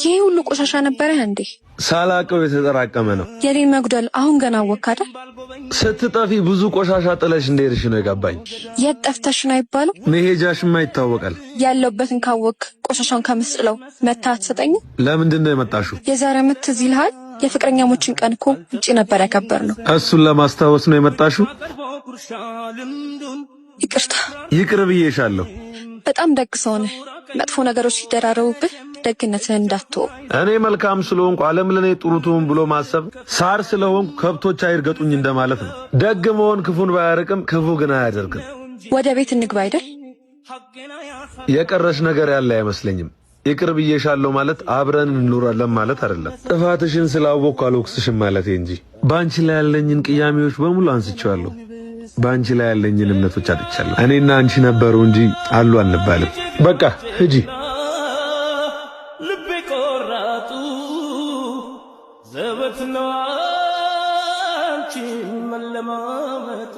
ይሄ ሁሉ ቆሻሻ ነበረ እንዴ? ሳላቀው የተጠራቀመ ነው። የኔን መጉደል አሁን ገና ወካዳ። ስትጠፊ ብዙ ቆሻሻ ጥለሽ እንደሄድሽ ነው የገባኝ። የት ጠፍተሽ ነው አይባልም? መሄጃሽማ ይታወቃል። ያለውበትን ካወቅ ቆሻሻውን ከምስጥለው መታ አትሰጠኝ? ለምንድን ነው የመጣሽው? የዛሬ ዓመት ትዝ ይልሃል? የፍቅረኛሞችን ቀን እኮ ውጪ ነበር ያከበርነው። እሱን ለማስታወስ ነው የመጣሽው? ይቅርታ። ይቅር ብዬሻለሁ። በጣም ደግ ሰው ነህ። መጥፎ ነገሮች ሲደራረቡብህ ደግነትህን እንዳትተው። እኔ መልካም ስለሆንኩ ዓለም ለኔ ጥሩ ትሁን ብሎ ማሰብ ሳር ስለሆንኩ ከብቶች አይርገጡኝ እንደማለት ነው። ደግ መሆን ክፉን ባያርቅም ክፉ ግን አያደርግም። ወደ ቤት እንግባ አይደል? የቀረሽ ነገር ያለ አይመስለኝም። ይቅር ብዬሻለሁ ማለት አብረን እንኖራለን ማለት አይደለም። ጥፋትሽን ስላወቅኩ አልወቅስሽም ማለቴ እንጂ ባንቺ ላይ ያለኝን ቅያሜዎች በሙሉ አንስቼዋለሁ። ባንቺ ላይ ያለኝን እምነቶች አጥቻለሁ። እኔና አንቺ ነበሩ እንጂ አሉ አንባልም። በቃ ሂጂ። ልቤ ቆራጡ ዘበት ነው አንቺ መለማመጡ